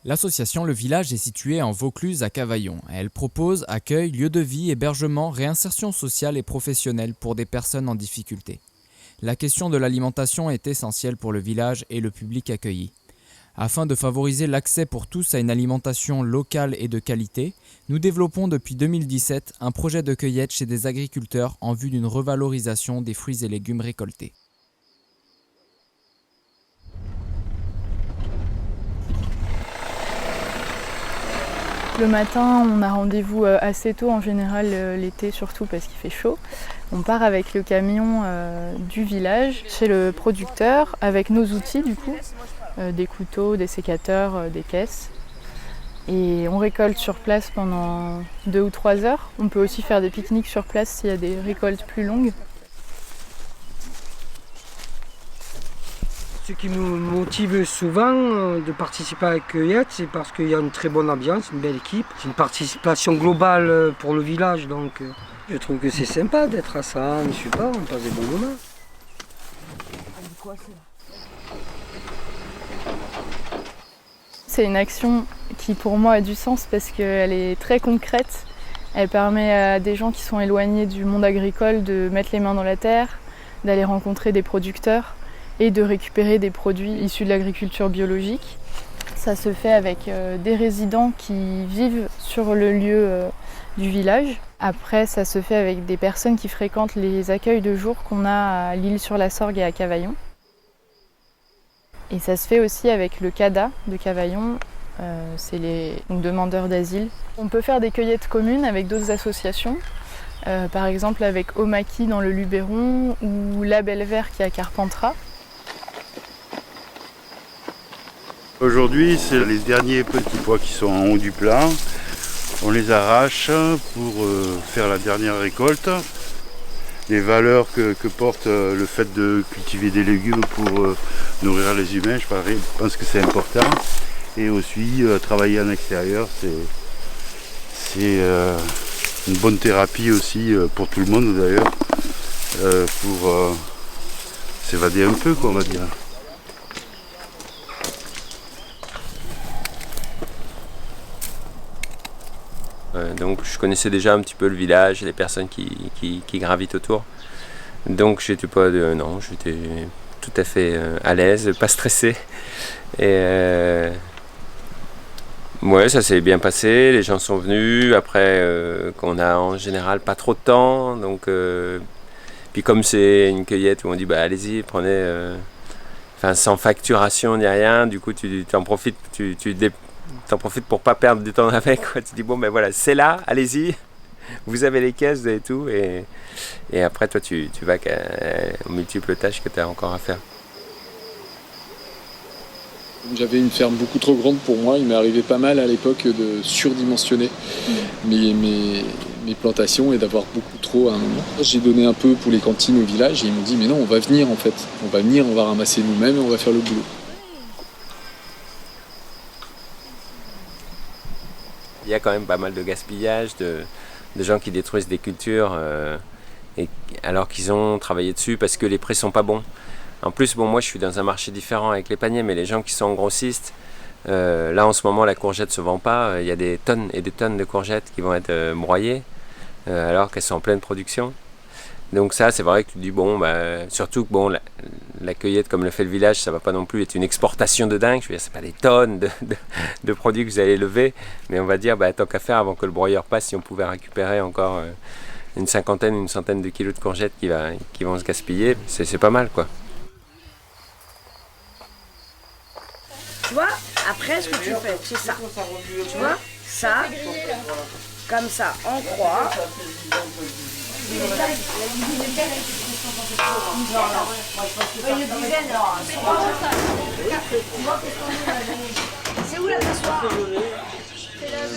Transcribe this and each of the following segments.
L'association Le Village est située en Vaucluse à Cavaillon. Elle propose accueil, lieu de vie, hébergement, réinsertion sociale et professionnelle pour des personnes en difficulté. La question de l'alimentation est essentielle pour le village et le public accueilli. Afin de favoriser l'accès pour tous à une alimentation locale et de qualité, nous développons depuis 2017 un projet de cueillette chez des agriculteurs en vue d'une revalorisation des fruits et légumes récoltés. Le matin, on a rendez-vous assez tôt, en général l'été surtout parce qu'il fait chaud. On part avec le camion du village chez le producteur avec nos outils du coup, des couteaux, des sécateurs, des caisses. Et on récolte sur place pendant 2 ou 3 heures. On peut aussi faire des pique-niques sur place s'il y a des récoltes plus longues. Ce qui nous motive souvent de participer à la cueillette, c'est parce qu'il y a une très bonne ambiance, une belle équipe. C'est une participation globale pour le village, donc je trouve que c'est sympa d'être à ça, on ne pas, on passe des bons moments. C'est une action qui pour moi a du sens parce qu'elle est très concrète. Elle permet à des gens qui sont éloignés du monde agricole de mettre les mains dans la terre, d'aller rencontrer des producteurs et de récupérer des produits issus de l'agriculture biologique. Ça se fait avec des résidents qui vivent sur le lieu du village. Après, ça se fait avec des personnes qui fréquentent les accueils de jour qu'on a à l'Isle-sur-la-Sorgue et à Cavaillon. Et ça se fait aussi avec le CADA de Cavaillon, c'est les demandeurs d'asile. On peut faire des cueillettes communes avec d'autres associations, par exemple avec Omaki dans le Luberon ou La Belle Vert qui est à Carpentras. Aujourd'hui, c'est les derniers petits pois qui sont en haut du plat. On les arrache pour faire la dernière récolte. Les valeurs que porte le fait de cultiver des légumes pour nourrir les humains, je pense que c'est important. Et aussi, travailler en extérieur, c'est une bonne thérapie aussi pour tout le monde d'ailleurs, pour s'évader un peu, quoi, on va dire. Donc je connaissais déjà un petit peu le village et les personnes qui gravitent autour. Donc j'étais tout à fait à l'aise, pas stressé. Et ouais, ça s'est bien passé, les gens sont venus. Après, qu'on a en général pas trop de temps. Donc, puis comme c'est une cueillette où on dit bah allez-y, prenez, sans facturation ni rien, du coup tu en profites, t'en profites pour pas perdre du temps avec, quoi. Tu dis bon ben voilà, c'est là, allez-y, vous avez les caisses, vous avez tout, et après toi tu vas aux multiples tâches que tu as encore à faire. J'avais une ferme beaucoup trop grande pour moi, il m'est arrivé pas mal à l'époque de surdimensionner mes plantations et d'avoir beaucoup trop à un moment. J'ai donné un peu pour les cantines au village et ils m'ont dit mais non, on va venir en fait, on va ramasser nous-mêmes et on va faire le boulot. Il y a quand même pas mal de gaspillage, de gens qui détruisent des cultures alors qu'ils ont travaillé dessus parce que les prix sont pas bons. En plus, moi je suis dans un marché différent avec les paniers, mais les gens qui sont grossistes, là en ce moment la courgette se vend pas, il y a des tonnes et des tonnes de courgettes qui vont être broyées alors qu'elles sont en pleine production. Donc ça, c'est vrai que tu dis surtout que la cueillette comme le fait le village, ça va pas non plus être une exportation de dingue. Je veux dire, c'est pas des tonnes de produits que vous allez lever, mais on va dire tant qu'à faire avant que le broyeur passe, si on pouvait récupérer encore une centaine de kilos de courgettes qui vont se gaspiller, c'est pas mal quoi. Tu vois, après ce que tu fais, c'est ça. Tu vois, ça, comme ça, en croix. C'est où la passoire?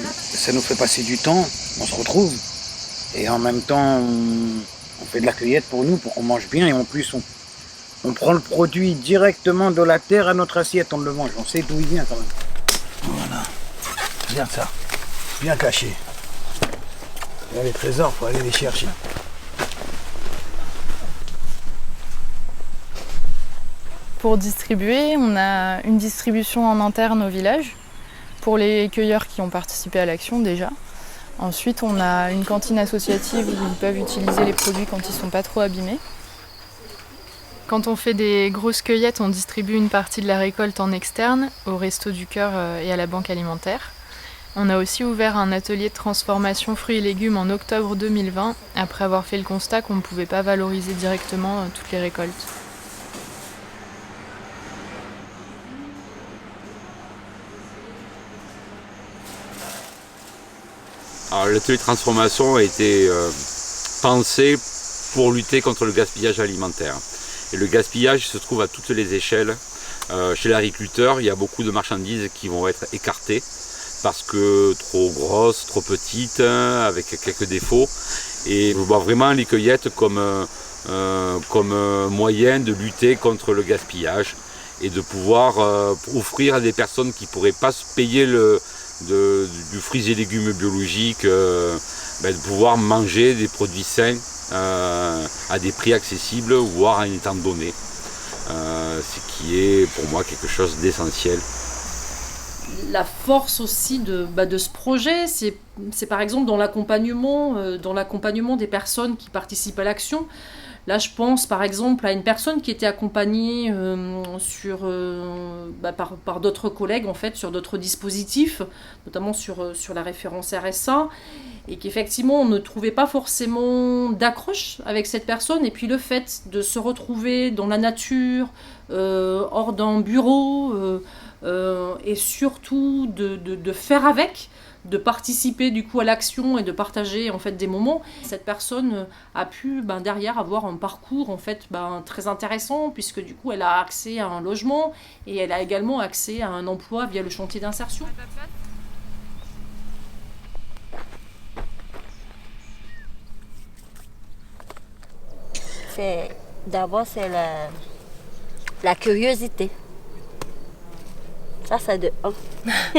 Ça nous fait passer du temps, on se retrouve. Et en même temps, on fait de la cueillette pour nous, pour qu'on mange bien. Et en plus, on prend le produit directement de la terre à notre assiette, on le mange. On sait d'où il vient quand même. Voilà. Regarde ça. Bien caché. Il y a les trésors, il faut aller les chercher. Pour distribuer, on a une distribution en interne au village. pour les cueilleurs qui ont participé à l'action déjà. Ensuite, on a une cantine associative où ils peuvent utiliser les produits quand ils ne sont pas trop abîmés. Quand on fait des grosses cueillettes, on distribue une partie de la récolte en externe, au Resto du Cœur et à la Banque Alimentaire. On a aussi ouvert un atelier de transformation fruits et légumes en octobre 2020, après avoir fait le constat qu'on ne pouvait pas valoriser directement toutes les récoltes. Alors, l'atelier de transformation a été pensé pour lutter contre le gaspillage alimentaire. Et le gaspillage se trouve à toutes les échelles. Chez l'agriculteur, il y a beaucoup de marchandises qui vont être écartées parce que trop grosses, trop petites, avec quelques défauts. Et je vois vraiment les cueillettes comme moyen de lutter contre le gaspillage et de pouvoir offrir à des personnes qui ne pourraient pas se payer du fruits et légumes biologiques, de pouvoir manger des produits sains à des prix accessibles, voire à un temps donné. Ce qui est pour moi quelque chose d'essentiel. La force aussi de ce projet, c'est par exemple dans l'accompagnement des personnes qui participent à l'action. Là, je pense par exemple à une personne qui était accompagnée par d'autres collègues en fait, sur d'autres dispositifs, notamment sur la référence RSA, et qu'effectivement on ne trouvait pas forcément d'accroche avec cette personne. Et puis le fait de se retrouver dans la nature, hors d'un bureau, et surtout de faire avec, de participer du coup à l'action et de partager en fait des moments. Cette personne a pu derrière avoir un parcours en fait très intéressant, puisque du coup elle a accès à un logement et elle a également accès à un emploi via le chantier d'insertion. D'abord c'est la curiosité. Ça c'est de un.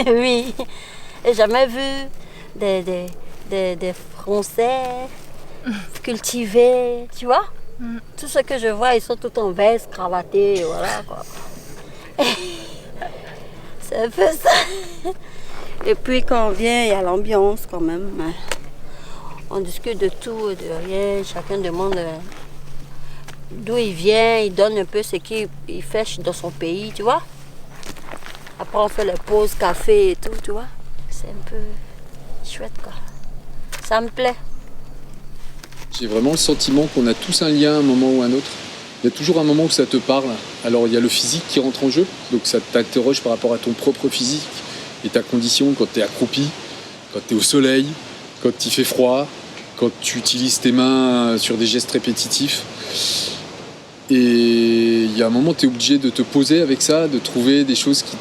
Oui. J'ai jamais vu des Français cultivés, tu vois. Tout ce que je vois, ils sont tout en veste, cravatés, voilà quoi. C'est un peu ça. Et puis quand on vient, il y a l'ambiance quand même. On discute de tout, de rien, chacun demande d'où il vient, il donne un peu ce qu'il fait dans son pays, tu vois. Après on fait les pauses café et tout, tu vois. C'est un peu chouette quoi. Ça me plaît. J'ai vraiment le sentiment qu'on a tous un lien à un moment ou à un autre. Il y a toujours un moment où ça te parle. Alors il y a le physique qui rentre en jeu, donc ça t'interroge par rapport à ton propre physique et ta condition quand tu es accroupi, quand tu es au soleil, quand il fait froid, quand tu utilises tes mains sur des gestes répétitifs. Et il y a un moment où tu es obligé de te poser avec ça, de trouver des choses qui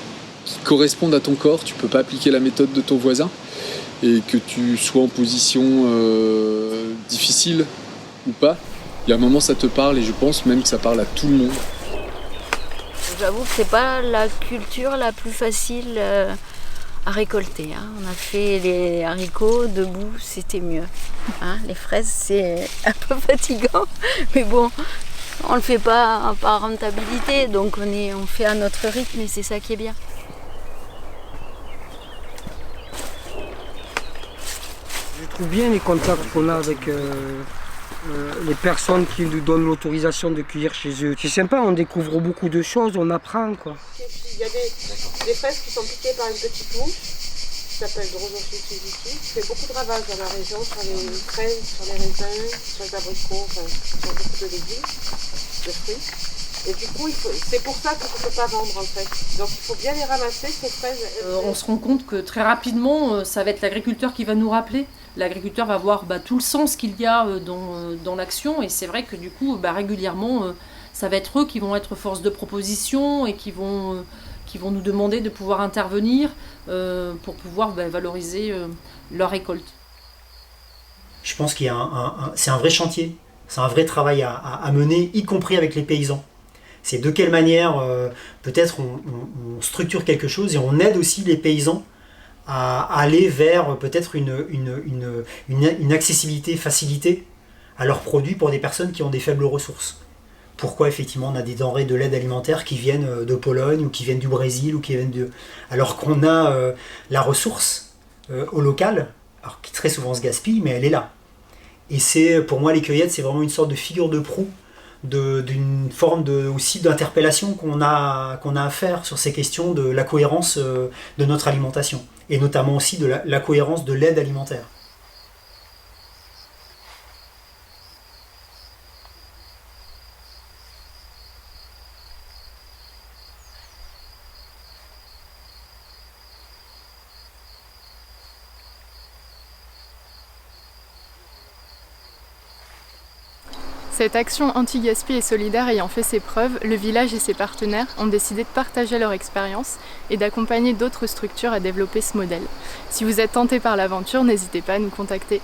correspondent à ton corps. Tu peux pas appliquer la méthode de ton voisin, et que tu sois en position difficile ou pas, il y a un moment ça te parle, et je pense même que ça parle à tout le monde. J'avoue que c'est pas la culture la plus facile à récolter. On a fait les haricots debout, c'était mieux. Les fraises c'est un peu fatigant, mais bon, on le fait pas par rentabilité, donc on fait à notre rythme et c'est ça qui est bien. Je trouve bien les contacts qu'on a avec les personnes qui nous donnent l'autorisation de cueillir chez eux. C'est sympa, on découvre beaucoup de choses, on apprend quoi. Il y a des fraises qui sont piquées par une petite mouche qui s'appelle Drosopsis Suzuki, qui fait beaucoup de ravages dans la région sur les fraises, sur les raisins, sur les abricots, sur beaucoup de légumes, de fruits. Et du coup, c'est pour ça qu'on ne peut pas vendre en fait. Donc il faut bien les ramasser, ces fraises. On se rend compte que très rapidement, ça va être l'agriculteur qui va nous rappeler. L'agriculteur va voir tout le sens qu'il y a dans l'action, et c'est vrai que du coup, régulièrement, ça va être eux qui vont être force de proposition et qui vont nous demander de pouvoir intervenir pour pouvoir valoriser leur récolte. Je pense qu'il y a c'est un vrai chantier, c'est un vrai travail à mener, y compris avec les paysans. C'est de quelle manière peut-être on structure quelque chose et on aide aussi les paysans à aller vers peut-être une accessibilité facilitée à leurs produits pour des personnes qui ont des faibles ressources. pourquoi effectivement on a des denrées de l'aide alimentaire qui viennent de Pologne ou qui viennent du Brésil ou qui viennent de... alors qu'on a la ressource au local, alors qui très souvent se gaspille, mais elle est là. Et c'est, pour moi, les cueillettes, c'est vraiment une sorte de figure de proue d'une forme aussi d'interpellation qu'on a à faire sur ces questions de la cohérence de notre alimentation, et notamment aussi de la cohérence de l'aide alimentaire. Cette action anti-gaspi et solidaire ayant fait ses preuves, le village et ses partenaires ont décidé de partager leur expérience et d'accompagner d'autres structures à développer ce modèle. Si vous êtes tenté par l'aventure, n'hésitez pas à nous contacter.